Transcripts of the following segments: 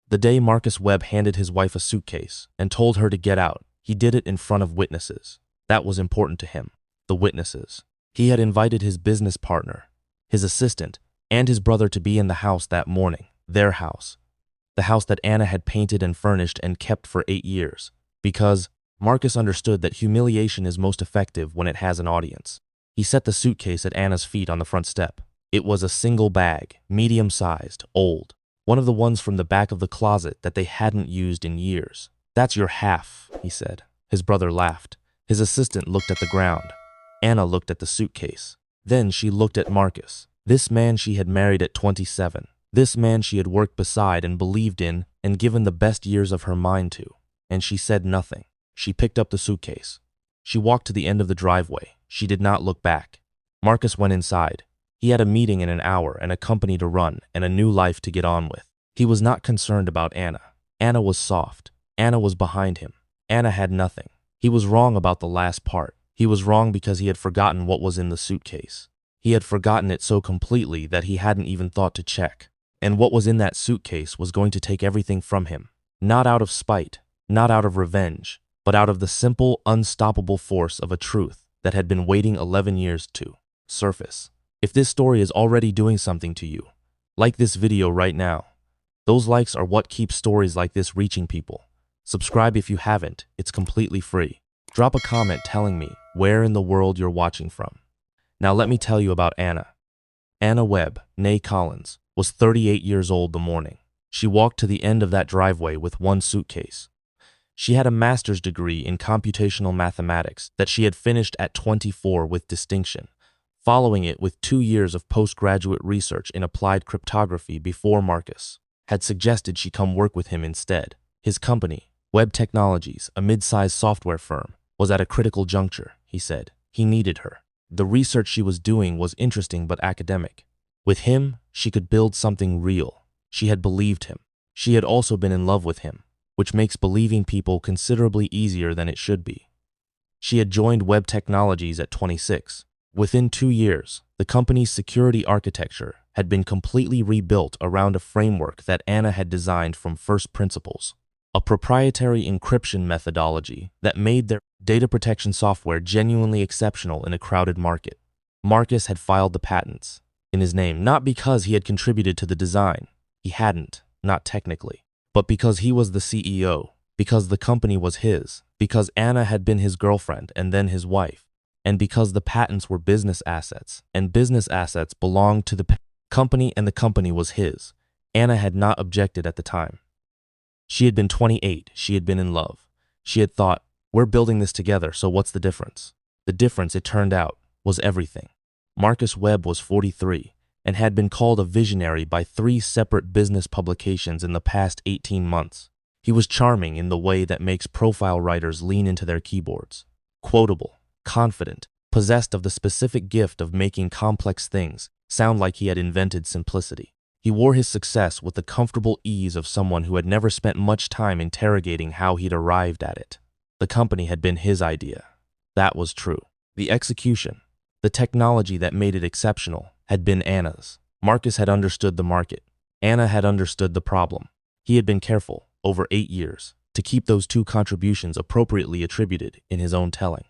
The day Marcus Webb handed his wife a suitcase and told her to get out, he did it in front of witnesses. That was important to him. The witnesses. He had invited his business partner, his assistant, and his brother to be in the house that morning, their house. The house that Anna had painted and furnished and kept for 8 years. Because Marcus understood that humiliation is most effective when it has an audience. He set the suitcase at Anna's feet on the front step. It was a single bag, medium-sized, old. One of the ones from the back of the closet that they hadn't used in years. "That's your half," he said. His brother laughed. His assistant looked at the ground. Anna looked at the suitcase. Then she looked at Marcus. This man she had married at 27. This man she had worked beside and believed in and given the best years of her mind to. And she said nothing. She picked up the suitcase. She walked to the end of the driveway. She did not look back. Marcus went inside. He had a meeting in an hour and a company to run and a new life to get on with. He was not concerned about Anna. Anna was soft. Anna was behind him. Anna had nothing. He was wrong about the last part. He was wrong because he had forgotten what was in the suitcase. He had forgotten it so completely that he hadn't even thought to check. And what was in that suitcase was going to take everything from him. Not out of spite, not out of revenge, but out of the simple, unstoppable force of a truth that had been waiting 11 years to surface. If this story is already doing something to you, like this video right now. Those likes are what keeps stories like this reaching people. Subscribe if you haven't, it's completely free. Drop a comment telling me where in the world you're watching from. Now let me tell you about Anna. Anna Webb, née Collins, was 38 years old the morning. She walked to the end of that driveway with one suitcase. She had a master's degree in computational mathematics that she had finished at 24 with distinction, following it with 2 years of postgraduate research in applied cryptography before Marcus had suggested she come work with him instead. His company, Webb Technologies, a mid-sized software firm, was at a critical juncture, he said. He needed her. The research she was doing was interesting but academic. With him, she could build something real. She had believed him. She had also been in love with him, which makes believing people considerably easier than it should be. She had joined Webb Technologies at 26. Within 2 years, the company's security architecture had been completely rebuilt around a framework that Anna had designed from first principles, a proprietary encryption methodology that made their data protection software genuinely exceptional in a crowded market. Marcus had filed the patents in his name, not because he had contributed to the design. He hadn't, not technically, but because he was the CEO, because the company was his, because Anna had been his girlfriend and then his wife, and because the patents were business assets, and business assets belonged to the company and the company was his. Anna had not objected at the time. She had been 28, she had been in love. She had thought, we're building this together, so what's the difference? The difference, it turned out, was everything. Marcus Webb was 43 and had been called a visionary by 3 separate business publications in the past 18 months. He was charming in the way that makes profile writers lean into their keyboards. Quotable, confident, possessed of the specific gift of making complex things sound like he had invented simplicity. He wore his success with the comfortable ease of someone who had never spent much time interrogating how he'd arrived at it. The company had been his idea. That was true. The execution, the technology that made it exceptional, had been Anna's. Marcus had understood the market. Anna had understood the problem. He had been careful, over 8 years, to keep those 2 contributions appropriately attributed in his own telling.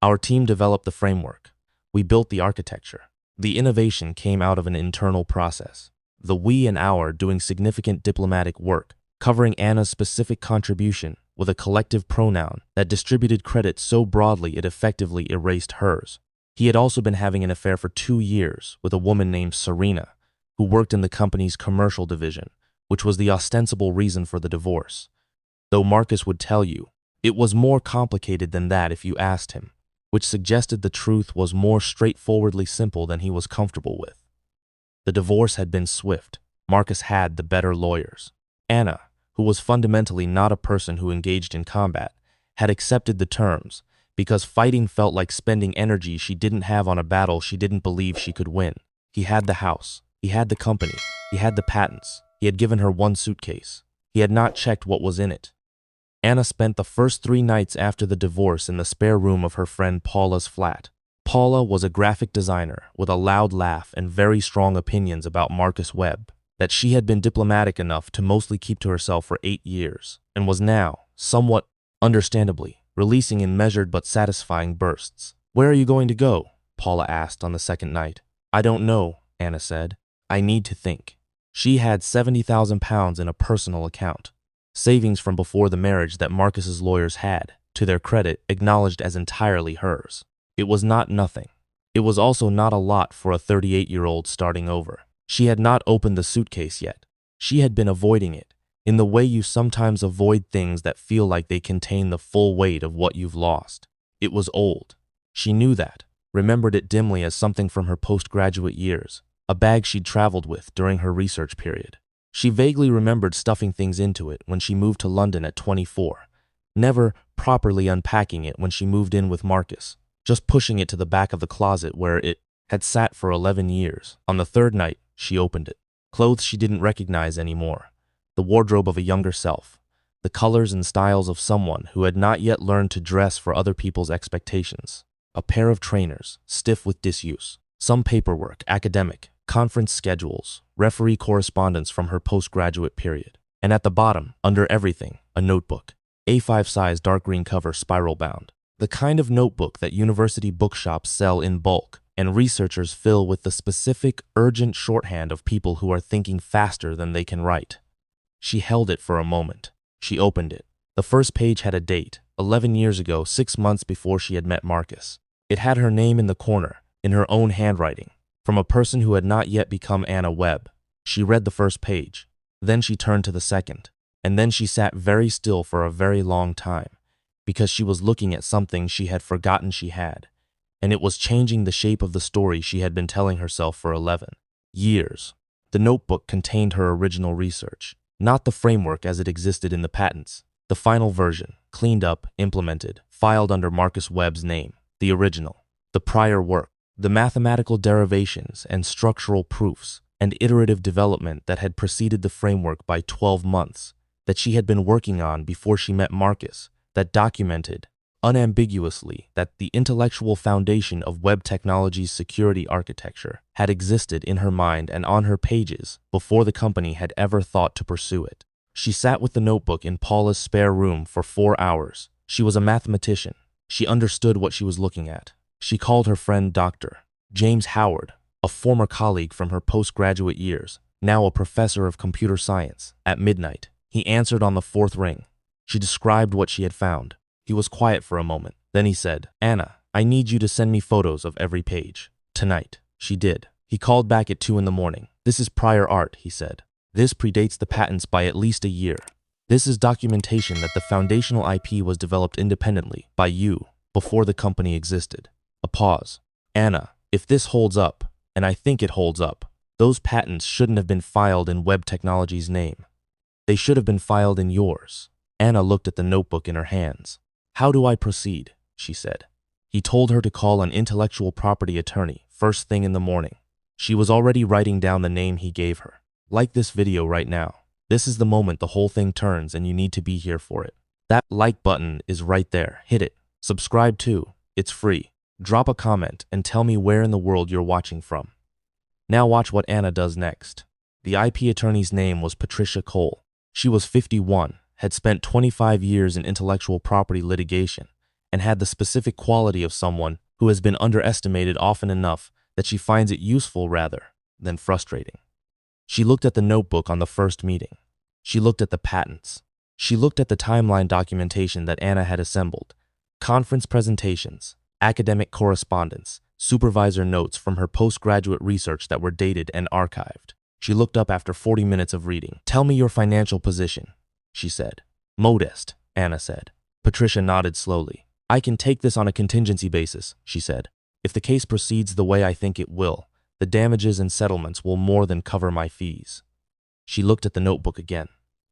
Our team developed the framework. We built the architecture. The innovation came out of an internal process. The we and our doing significant diplomatic work, covering Anna's specific contribution with a collective pronoun that distributed credit so broadly it effectively erased hers. He had also been having an affair for 2 years with a woman named Serena, who worked in the company's commercial division, which was the ostensible reason for the divorce. Though Marcus would tell you, it was more complicated than that if you asked him, which suggested the truth was more straightforwardly simple than he was comfortable with. The divorce had been swift. Marcus had the better lawyers. Anna, who was fundamentally not a person who engaged in combat, had accepted the terms because fighting felt like spending energy she didn't have on a battle she didn't believe she could win. He had the house. He had the company. He had the patents. He had given her one suitcase. He had not checked what was in it. Anna spent the first 3 nights after the divorce in the spare room of her friend Paula's flat. Paula was a graphic designer with a loud laugh and very strong opinions about Marcus Webb. that she had been diplomatic enough to mostly keep to herself for 8 years, and was now, somewhat understandably, releasing in measured but satisfying bursts. "Where are you going to go?" Paula asked on the second night. "I don't know," Anna said. "I need to think." She had £70,000 in a personal account, savings from before the marriage that Marcus's lawyers had, to their credit, acknowledged as entirely hers. It was not nothing. It was also not a lot for a 38-year-old starting over. She had not opened the suitcase yet. She had been avoiding it, in the way you sometimes avoid things that feel like they contain the full weight of what you've lost. It was old. She knew that, remembered it dimly as something from her postgraduate years, a bag she'd traveled with during her research period. She vaguely remembered stuffing things into it when she moved to London at 24, never properly unpacking it when she moved in with Marcus, just pushing it to the back of the closet where it had sat for 11 years. On the third night, she opened it. Clothes she didn't recognize anymore. The wardrobe of a younger self. The colors and styles of someone who had not yet learned to dress for other people's expectations. A pair of trainers, stiff with disuse. Some paperwork, academic, conference schedules, referee correspondence from her postgraduate period. And at the bottom, under everything, a notebook. A5 size dark green cover, spiral bound. The kind of notebook that university bookshops sell in bulk and researchers fill with the specific, urgent shorthand of people who are thinking faster than they can write. She held it for a moment. She opened it. The first page had a date, 11 years ago, 6 months before she had met Marcus. It had her name in the corner, in her own handwriting, from a person who had not yet become Anna Webb. She read the first page. Then she turned to the second. And then she sat very still for a very long time, because she was looking at something she had forgotten she had, and it was changing the shape of the story she had been telling herself for 11 years. The notebook contained her original research, not the framework as it existed in the patents. The final version, cleaned up, implemented, filed under Marcus Webb's name. The original. The prior work. The mathematical derivations and structural proofs and iterative development that had preceded the framework by 12 months, that she had been working on before she met Marcus, that documented, unambiguously, that the intellectual foundation of web technology's security architecture had existed in her mind and on her pages before the company had ever thought to pursue it. She sat with the notebook in Paula's spare room for 4 hours. She was a mathematician. She understood what she was looking at. She called her friend Dr. James Howard, a former colleague from her postgraduate years, now a professor of computer science, at midnight. He answered on the 4th ring. She described what she had found. He was quiet for a moment. Then he said, "Anna, I need you to send me photos of every page. Tonight." She did. He called back at 2 in the morning. "This is prior art," he said. "This predates the patents by at least a year. This is documentation that the foundational IP was developed independently by you before the company existed." A pause. "Anna, if this holds up, and I think it holds up, those patents shouldn't have been filed in Web Technology's name. They should have been filed in yours." Anna looked at the notebook in her hands. "How do I proceed?" she said. He told her to call an intellectual property attorney first thing in the morning. She was already writing down the name he gave her. "Like this video right now. This is the moment the whole thing turns and you need to be here for it. That like button is right there. Hit it. Subscribe too. It's free. Drop a comment and tell me where in the world you're watching from." Now watch what Anna does next. The IP attorney's name was Patricia Cole. She was 51, had spent 25 years in intellectual property litigation, and had the specific quality of someone who has been underestimated often enough that she finds it useful rather than frustrating. She looked at the notebook on the first meeting. She looked at the patents. She looked at the timeline documentation that Anna had assembled, conference presentations, academic correspondence, supervisor notes from her postgraduate research that were dated and archived. She looked up after 40 minutes of reading. "Tell me your financial position," she said. "Modest," Anna said. Patricia nodded slowly. "I can take this on a contingency basis," she said. "If the case proceeds the way I think it will, the damages and settlements will more than cover my fees." She looked at the notebook again.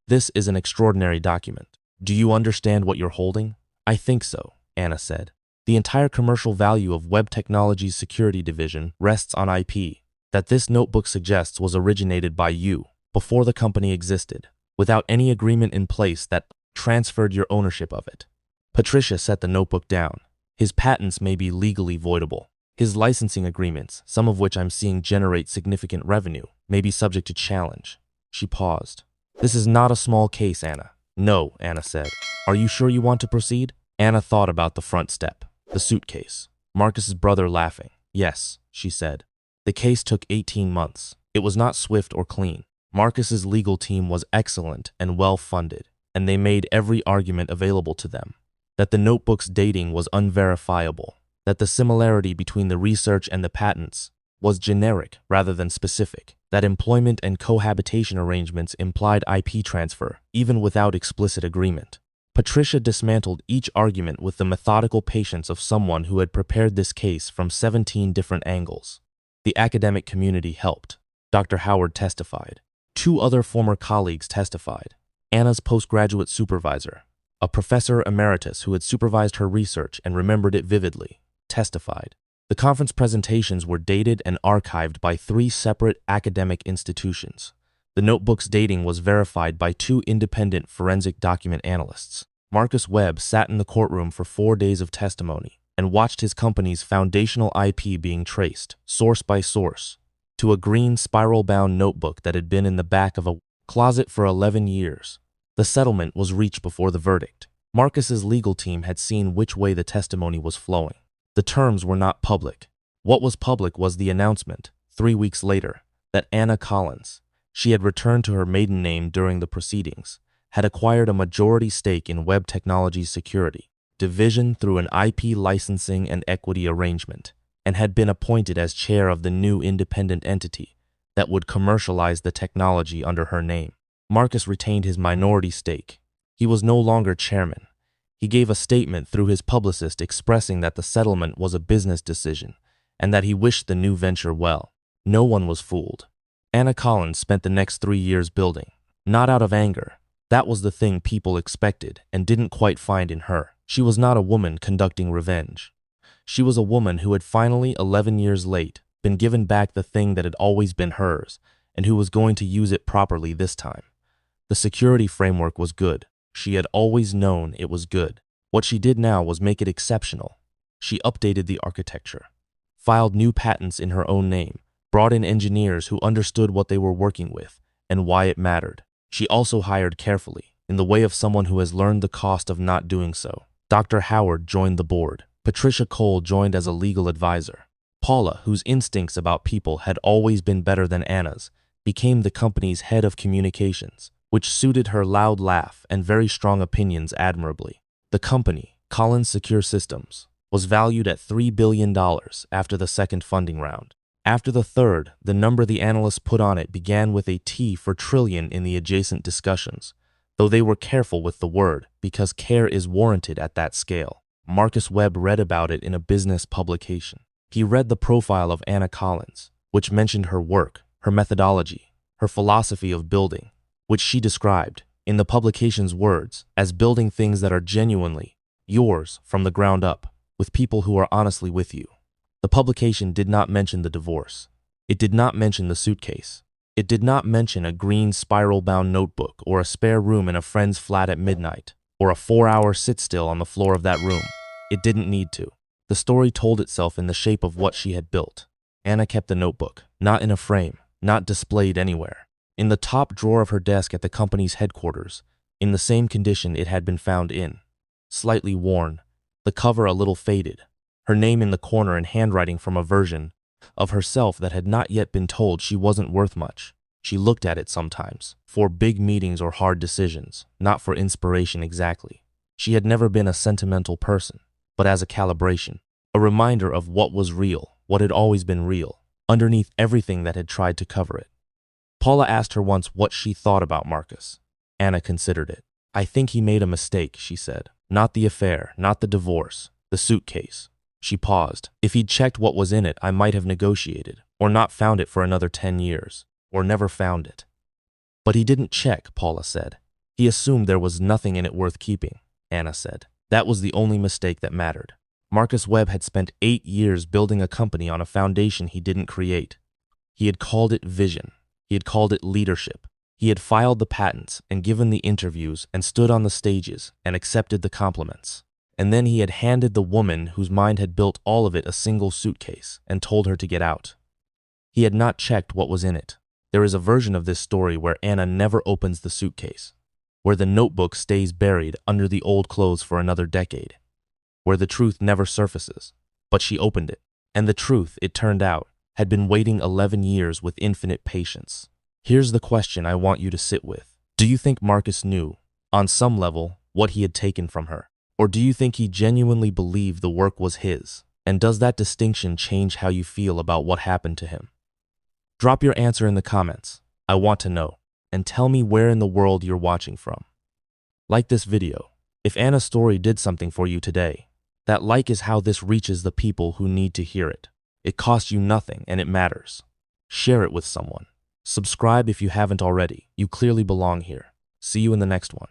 "This is an extraordinary document. Do you understand what you're holding?" "I think so," Anna said. "The entire commercial value of Web Technology's security division rests on IP. That this notebook suggests was originated by you, before the company existed, without any agreement in place that transferred your ownership of it." Patricia set the notebook down. "His patents may be legally voidable. His licensing agreements, some of which I'm seeing generate significant revenue, may be subject to challenge. She paused. This is not a small case, Anna. No, Anna said. Are you sure you want to proceed? Anna thought about the front step. The suitcase. Marcus's brother laughing. Yes, she said. The case took 18 months. It was not swift or clean. Marcus's legal team was excellent and well-funded, and they made every argument available to them. That the notebook's dating was unverifiable. That the similarity between the research and the patents was generic rather than specific. That employment and cohabitation arrangements implied IP transfer, even without explicit agreement. Patricia dismantled each argument with the methodical patience of someone who had prepared this case from 17 different angles. The academic community helped. Dr. Howard testified. 2 other former colleagues testified. Anna's postgraduate supervisor, a professor emeritus who had supervised her research and remembered it vividly, testified. The conference presentations were dated and archived by 3 separate academic institutions. The notebook's dating was verified by 2 independent forensic document analysts. Marcus Webb sat in the courtroom for 4 days of testimony and watched his company's foundational IP being traced, source by source, to a green spiral-bound notebook that had been in the back of a closet for 11 years. The settlement was reached before the verdict. Marcus's legal team had seen which way the testimony was flowing. The terms were not public. What was public was the announcement, 3 weeks later, that Anna Collins, she had returned to her maiden name during the proceedings, had acquired a majority stake in Web Technologies Security Division through an IP licensing and equity arrangement, and had been appointed as chair of the new independent entity that would commercialize the technology under her name. Marcus retained his minority stake. He was no longer chairman. He gave a statement through his publicist expressing that the settlement was a business decision and that he wished the new venture well. No one was fooled. Anna Collins spent the next 3 years building, not out of anger. That was the thing people expected and didn't quite find in her. She was not a woman conducting revenge. She was a woman who had finally, 11 years late, been given back the thing that had always been hers and who was going to use it properly this time. The security framework was good. She had always known it was good. What she did now was make it exceptional. She updated the architecture, filed new patents in her own name, brought in engineers who understood what they were working with and why it mattered. She also hired carefully, in the way of someone who has learned the cost of not doing so. Dr. Howard joined the board. Patricia Cole joined as a legal advisor. Paula, whose instincts about people had always been better than Anna's, became the company's head of communications, which suited her loud laugh and very strong opinions admirably. The company, Collins Secure Systems, was valued at $3 billion after the second funding round. After the third, the number the analysts put on it began with a T for trillion in the adjacent discussions, though they were careful with the word because care is warranted at that scale. Marcus Webb read about it in a business publication. He read the profile of Anna Collins, which mentioned her work, her methodology, her philosophy of building, which she described, in the publication's words, as building things that are genuinely yours from the ground up, with people who are honestly with you. The publication did not mention the divorce. It did not mention the suitcase. It did not mention a green spiral-bound notebook or a spare room in a friend's flat at midnight, or a 4-hour sit-still on the floor of that room. It didn't need to. The story told itself in the shape of what she had built. Anna kept the notebook, not in a frame, not displayed anywhere. In the top drawer of her desk at the company's headquarters, in the same condition it had been found in. Slightly worn, the cover a little faded, her name in the corner in handwriting from a version of herself that had not yet been told she wasn't worth much. She looked at it sometimes, for big meetings or hard decisions, not for inspiration exactly. She had never been a sentimental person, but as a calibration, a reminder of what was real, what had always been real, underneath everything that had tried to cover it. Paula asked her once what she thought about Marcus. Anna considered it. I think he made a mistake, she said. Not the affair, not the divorce, the suitcase. She paused. If he'd checked what was in it, I might have negotiated, or not found it for another 10 years, or never found it. But he didn't check, Paula said. He assumed there was nothing in it worth keeping, Anna said. That was the only mistake that mattered. Marcus Webb had spent 8 years building a company on a foundation he didn't create. He had called it vision. He had called it leadership. He had filed the patents and given the interviews and stood on the stages and accepted the compliments. And then he had handed the woman whose mind had built all of it a single suitcase and told her to get out. He had not checked what was in it. There is a version of this story where Anna never opens the suitcase, where the notebook stays buried under the old clothes for another decade, where the truth never surfaces. But she opened it, and the truth, it turned out, had been waiting 11 years with infinite patience. Here's the question I want you to sit with. Do you think Marcus knew, on some level, what he had taken from her? Or do you think he genuinely believed the work was his? And does that distinction change how you feel about what happened to him? Drop your answer in the comments. I want to know. And tell me where in the world you're watching from. Like this video. If Anna's story did something for you today, that like is how this reaches the people who need to hear it. It costs you nothing and it matters. Share it with someone. Subscribe if you haven't already. You clearly belong here. See you in the next one.